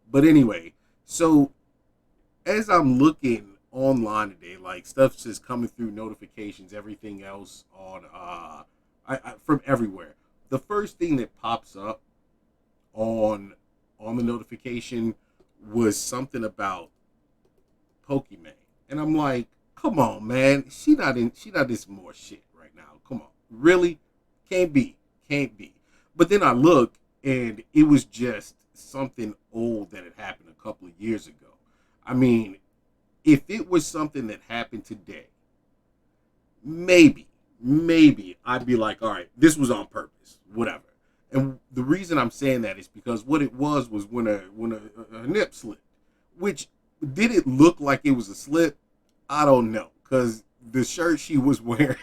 But anyway, so as I'm looking online today, like stuff's just coming through notifications, everything else on from everywhere. The first thing that pops up on the notification was something about Pokemon, and I'm like, come on, man, she not in some more shit right now. Come on, really? Can't be, can't be. But then I look, and it was just something old that had happened a couple of years ago. I mean, if it was something that happened today, maybe I'd be like, all right, this was on purpose, whatever. And the reason I'm saying that is because what it was when a nip slipped, which did it look like it was a slip? I don't know, because the shirt she was wearing,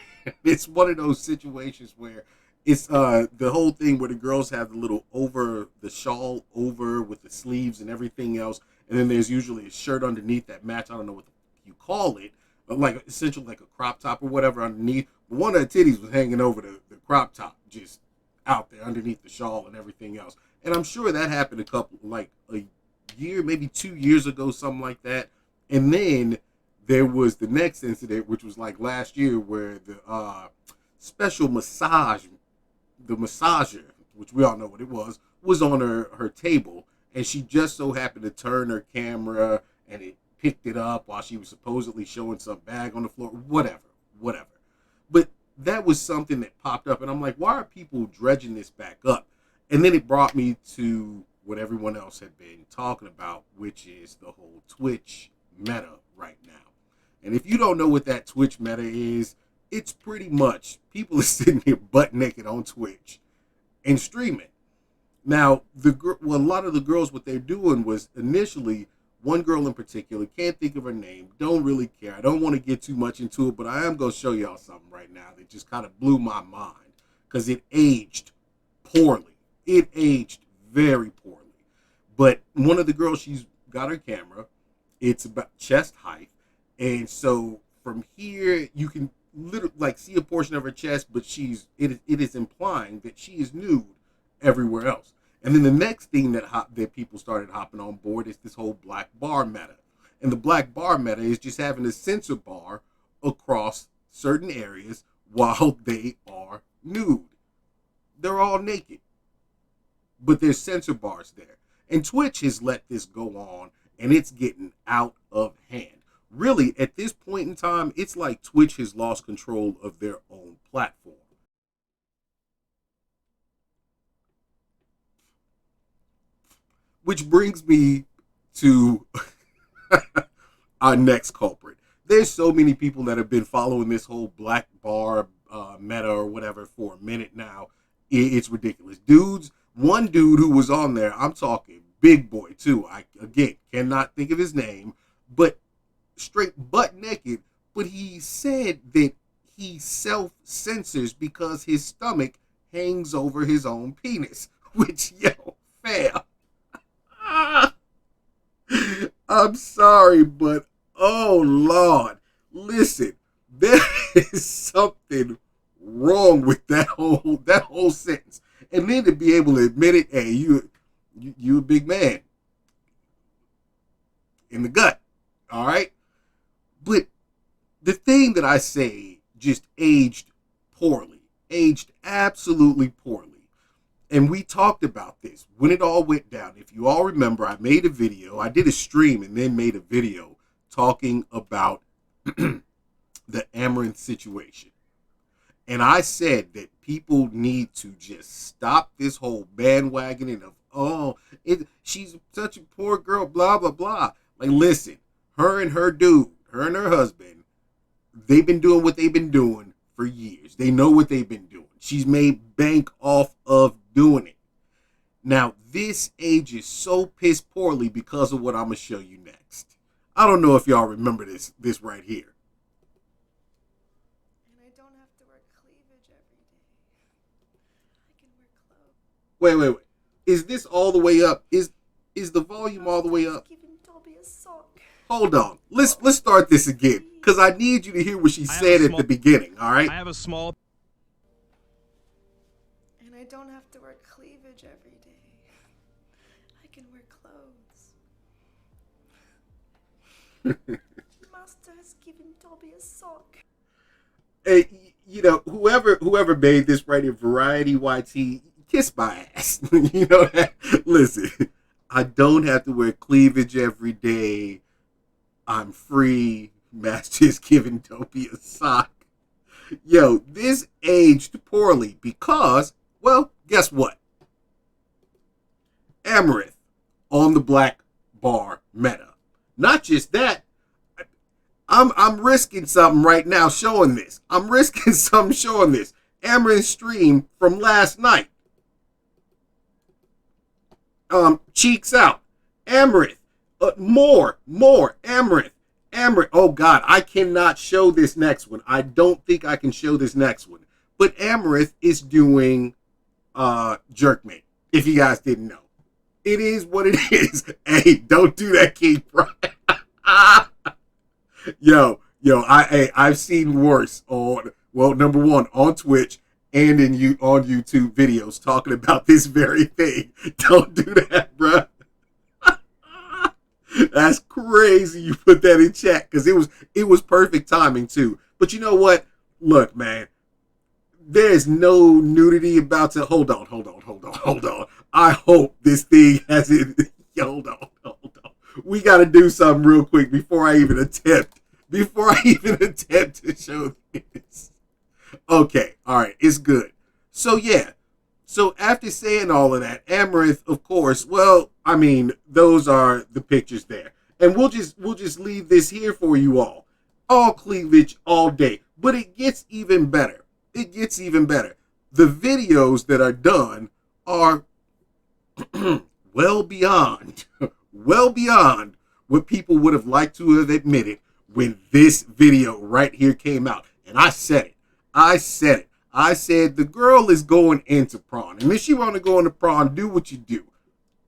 it's one of those situations where it's the whole thing where the girls have the little over the shawl over with the sleeves and everything else, and then there's usually a shirt underneath that match. I don't know what you call it, but like essentially like a crop top or whatever underneath. But one of the titties was hanging over the crop top, just out there underneath the shawl and everything else. And I'm sure that happened a year, maybe 2 years ago, something like that. And then there was the next incident, which was like last year, where the special massage, the massager, which we all know what it was on her table, and she just so happened to turn her camera, and it picked it up while she was supposedly showing some bag on the floor, whatever. But that was something that popped up, and I'm like, why are people dredging this back up? And then it brought me to what everyone else had been talking about, which is the whole Twitch meta right now. And if you don't know what that Twitch meta is, it's pretty much people are sitting here butt naked on Twitch and streaming. Now, a lot of the girls, what they're doing was initially, one girl in particular, can't think of her name, don't really care. I don't want to get too much into it, but I am going to show y'all something right now that just kind of blew my mind because it aged poorly. It aged very poorly. But one of the girls, she's got her camera. It's about chest height. And so from here, you can literally like see a portion of her chest, but it is implying that she is nude everywhere else. And then the next thing that people started hopping on board is this whole black bar meta. And the black bar meta is just having a censor bar across certain areas while they are nude. They're all naked, but there's censor bars there. And Twitch has let this go on, and it's getting out of hand. Really, at this point in time, it's like Twitch has lost control of their own platform. Which brings me to our next culprit. There's so many people that have been following this whole black bar meta or whatever for a minute now. It's ridiculous. One dude who was on there, I'm talking big boy too. I, again, cannot think of his name, but straight butt naked. But he said that he self-censors because his stomach hangs over his own penis. Which, yo, fam. I'm sorry, but oh Lord, listen, there is something wrong with that whole sentence. And then to be able to admit it, hey, you a big man in the gut, all right. But the thing that I say just aged absolutely poorly. And we talked about this when it all went down. If you all remember, I made a video. I did a stream and then made a video talking about the Amouranth situation. And I said that people need to just stop this whole bandwagoning of, she's such a poor girl, blah, blah, blah. Like, listen, her and her husband, they've been doing what they've been doing for years. They know what they've been doing. She's made bank off of doing it. Now, this ages so piss poorly because of what I'm going to show you next. I don't know if y'all remember this right here. And I don't have to wear cleavage every day. I can wear clothes. Wait. Is this all the way up? Is the volume all the way up? Giving Toby a sock. Hold on. Let's start this again. Because I need you to hear what she said at the beginning, all right? I have a small... And I don't have to wear cleavage every day. I can wear clothes. Master has given Dobby a sock. Hey, you know, whoever made this right in Variety YT, kiss my ass. You know that? Listen, I don't have to wear cleavage every day. I'm free. Master's giving Dopey a sock. Yo, this aged poorly because, well, guess what? Amouranth on the black bar meta. Not just that, I'm risking something right now showing this. I'm risking something showing this. Amouranth stream from last night. Cheeks out. Amouranth. More. Amouranth. Oh God, I cannot show this next one. I don't think I can show this next one. But Amouranth is doing Jerkmate. If you guys didn't know, it is what it is. Hey, don't do that, King Pride. Yo, I've seen worse on, well, number one, on Twitch and on YouTube videos talking about this very thing. Don't do that, bruh. That's crazy you put that in chat because it was perfect timing too. But you know what? Look, man, there's no nudity about to. Hold on. I hope this thing has it. Hold on. We got to do something real quick before I even attempt to show this. Okay, all right, it's good. So yeah, so after saying all of that, Amouranth, of course. Well, I mean, those are the pictures there, and we'll just leave this here for you all. All cleavage all day, but it gets even better. The videos that are done are well beyond what people would have liked to have admitted when this video right here came out. And I said it. I said the girl is going into prawn. And if she want to go into prawn, do what you do.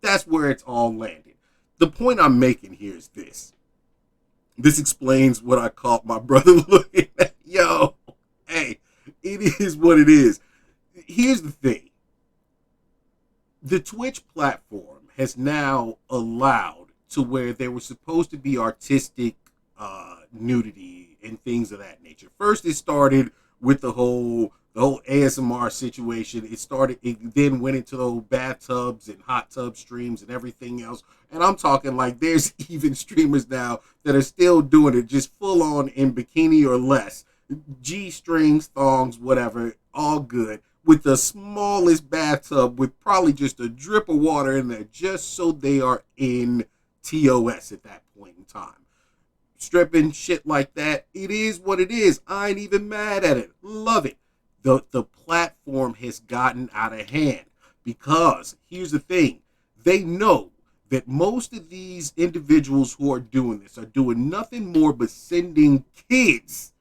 That's where it's all landed. The point I'm making here is this. This explains what I caught my brother looking at. Yo, hey, it is what it is. Here's the thing. The Twitch platform has now allowed to where there was supposed to be artistic nudity and things of that nature. First, it started with the whole ASMR situation. It then went into the whole bathtubs and hot tub streams and everything else. And I'm talking like there's even streamers now that are still doing it just full on in bikini or less. G-strings, thongs, whatever, all good. With the smallest bathtub with probably just a drip of water in there just so they are in TOS at that point in time. Stripping shit like that, it is what it is. I ain't even mad at it. Love it. The platform has gotten out of hand because here's the thing. They know that most of these individuals who are doing this are doing nothing more but sending kids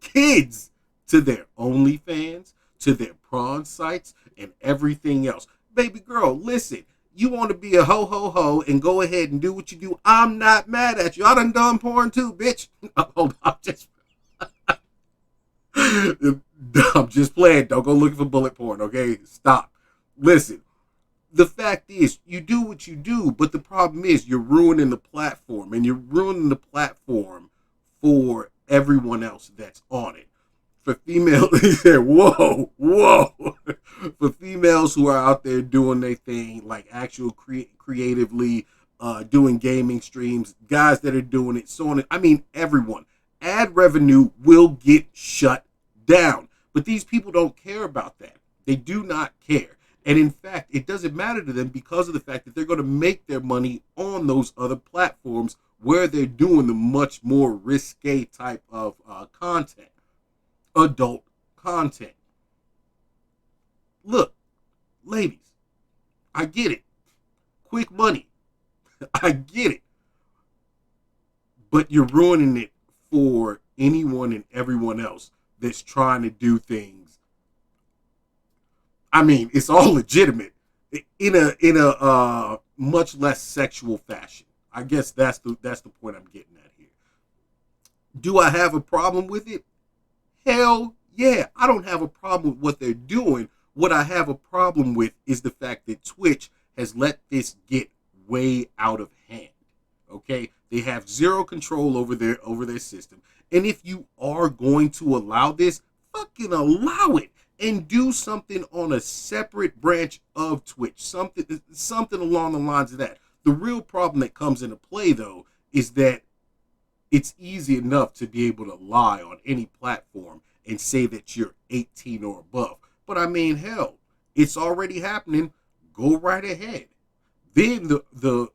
to their OnlyFans, to their prawn sites, and everything else. Baby girl, listen. You want to be a ho and go ahead and do what you do. I'm not mad at you. I done porn too, bitch. Hold on, I'm just playing. Don't go looking for bullet porn, okay? Stop. Listen, the fact is, you do what you do, but the problem is you're ruining the platform, and you're ruining the platform for everyone else that's on it. For females, whoa. For females who are out there doing their thing, like actual creatively doing gaming streams, guys that are doing it, so on. I mean, everyone. Ad revenue will get shut down. But these people don't care about that. They do not care. And in fact, it doesn't matter to them because of the fact that they're going to make their money on those other platforms where they're doing the much more risque type of content. Adult content. Look, ladies, I get it. Quick money. I get it. But you're ruining it for anyone and everyone else that's trying to do things. I mean, it's all legitimate in a much less sexual fashion. I guess that's the point I'm getting at here. Do I have a problem with it? Hell yeah, I don't have a problem with what they're doing. What I have a problem with is the fact that Twitch has let this get way out of hand. Okay? They have zero control over their system. And if you are going to allow this, fucking allow it and do something on a separate branch of Twitch. Something along the lines of that. The real problem that comes into play though is that it's easy enough to be able to lie on any platform and say that you're 18 or above. But I mean, hell, it's already happening. Go right ahead. Then the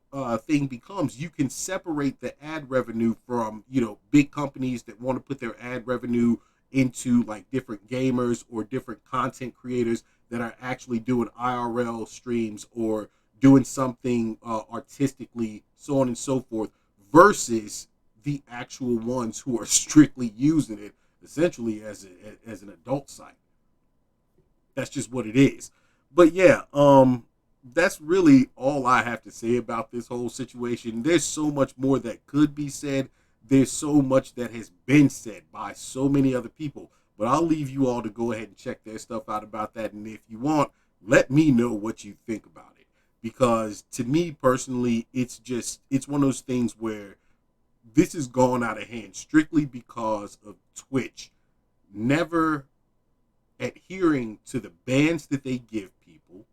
thing becomes you can separate the ad revenue from, big companies that want to put their ad revenue into like different gamers or different content creators that are actually doing IRL streams or doing something artistically, so on and so forth, versus the actual ones who are strictly using it essentially as an adult site. That's just what it is. But yeah, that's really all I have to say about this whole situation. There's so much more that could be said. There's so much that has been said by so many other people. But I'll leave you all to go ahead and check their stuff out about that. And if you want, let me know what you think about it. Because to me personally, it's one of those things where this has gone out of hand strictly because of Twitch never adhering to the bans that they give people,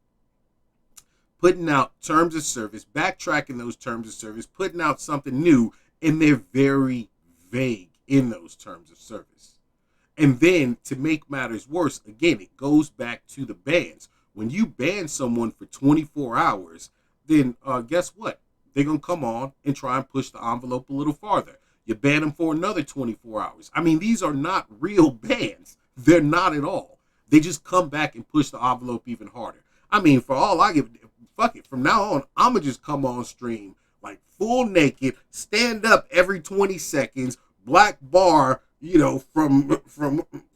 putting out terms of service, backtracking those terms of service, putting out something new, and they're very vague in those terms of service. And then to make matters worse, again, it goes back to the bans. When you ban someone for 24 hours, then guess what? They're going to come on and try and push the envelope a little farther. You ban them for another 24 hours. I mean, these are not real bans. They're not at all. They just come back and push the envelope even harder. I mean, for all I give, fuck it. From now on, I'm going to just come on stream like full naked, stand up every 20 seconds, black bar, from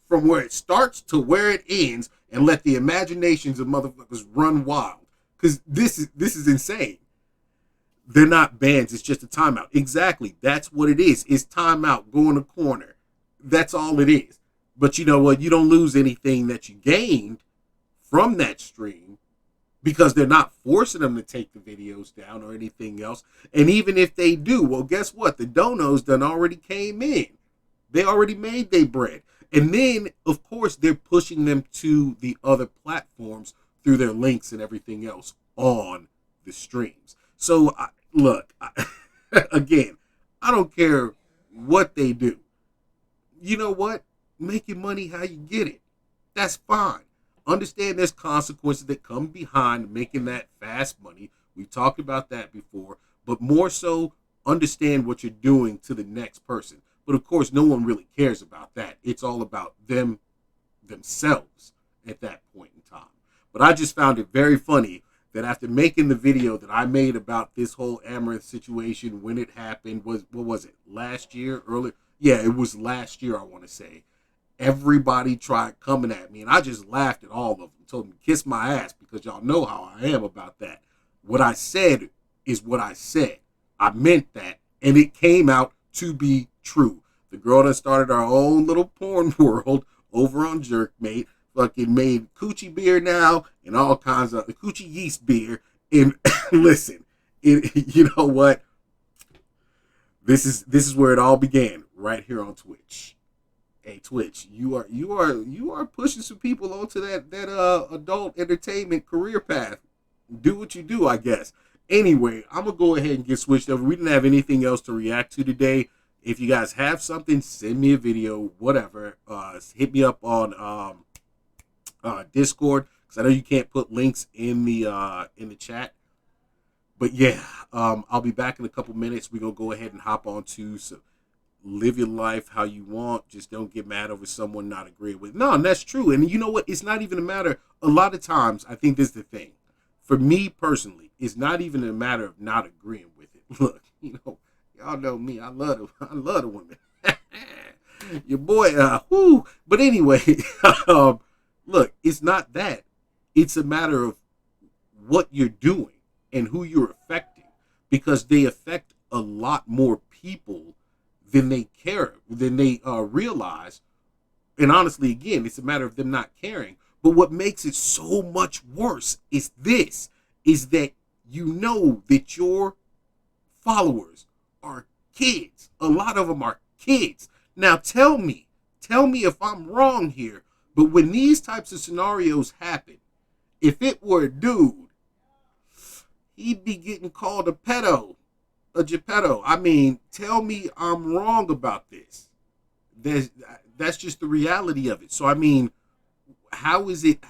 where it starts to where it ends, and let the imaginations of motherfuckers run wild. Because this is insane. They're not bans. It's just a timeout. Exactly. That's what it is. It's timeout. Go in the corner. That's all it is. But you know what? You don't lose anything that you gained from that stream because they're not forcing them to take the videos down or anything else. And even if they do, well, guess what? The donos done already came in. They already made their bread. And then, of course, they're pushing them to the other platforms through their links and everything else on the streams. So, again, I don't care what they do. You know what? Make your money how you get it. That's fine. Understand there's consequences that come behind making that fast money. We've talked about that before. But more so, understand what you're doing to the next person. But, of course, no one really cares about that. It's all about themselves at that point in time. But I just found it very funny that after making the video that I made about this whole Amouranth situation when it happened, what was it, last year? Earlier? Yeah, it was last year, I want to say. Everybody tried coming at me, and I just laughed at all of them. Told them to kiss my ass because y'all know how I am about that. What I said is what I said. I meant that, and it came out to be true. The girl that started our own little porn world over on Jerkmate fucking made coochie beer now and all kinds of coochie yeast beer. And listen, you know what? This is where it all began, right here on Twitch. Hey, Twitch, you are pushing some people onto that adult entertainment career path. Do what you do, I guess. Anyway, I'm gonna go ahead and get switched over. We didn't have anything else to react to today. If you guys have something, send me a video, whatever. Hit me up on Discord, because I know you can't put links in the chat. But yeah, I'll be back in a couple minutes. We're gonna go ahead and hop on to live your life how you want. Just don't get mad over someone not agreeing with. No, and that's true. And you know what? It's not even a matter. A lot of times, I think this is the thing. For me personally, it's not even a matter of not agreeing with it. Look, y'all know me. I love the women. Your boy, whoo. But anyway, look, it's not that. It's a matter of what you're doing and who you're affecting, because they affect a lot more people than they realize. And honestly, again, it's a matter of them not caring. But what makes it so much worse is that you know that your followers are kids. A lot of them are kids. Now tell me if I'm wrong here, but when these types of scenarios happen, if it were a dude, he'd be getting called a pedo, a Geppetto. I mean, tell me I'm wrong about this. That's just the reality of it. So I mean, how is it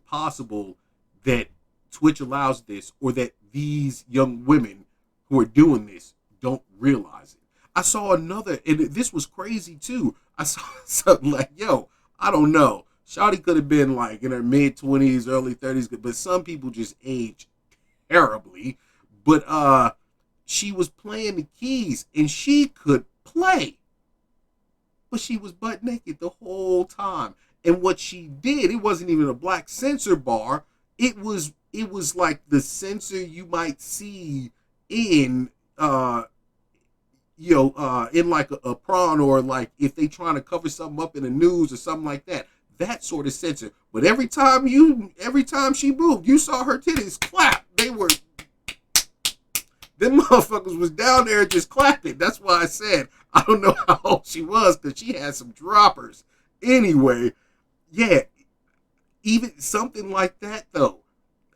possible that Twitch allows this, or that these young women who are doing this don't realize it? I saw another, and this was crazy too. I saw something like, yo, I don't know. Shawty could have been like in her mid-20s, early 30s, but some people just age terribly. But she was playing the keys, and she could play, but she was butt naked the whole time. And what she did, it wasn't even a black censor bar. It was like the censor you might see in in like a prawn, or like if they trying to cover something up in the news or something like that. That sort of censor. But every time she moved, you saw her titties clap. Them motherfuckers was down there just clapping. That's why I said I don't know how old she was, because she had some droppers. Anyway, yeah, even something like that though.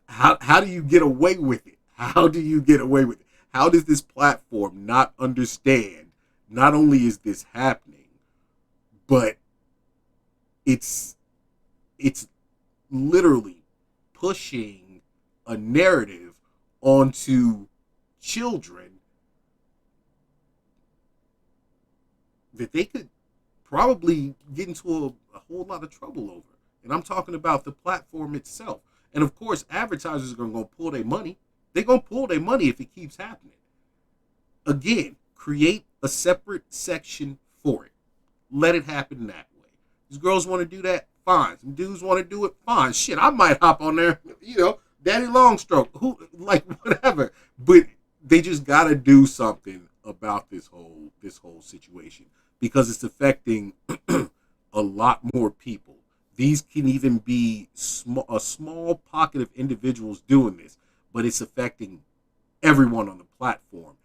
How do you get away with it? How do you get away with it? How does this platform not understand? Not only is this happening, but it's literally pushing a narrative onto children that they could probably get into a whole lot of trouble over. And I'm talking about the platform itself. And of course, advertisers are going to pull their money. They're going to pull their money if it keeps happening. Again, create a separate section for it. Let it happen that way. These girls want to do that, fine. Some dudes want to do it, fine. Shit, I might hop on there, Daddy Longstroke, whatever. But they just got to do something about this whole situation, because it's affecting a lot more people. These can even be a small pocket of individuals doing this, but it's affecting everyone on the platform.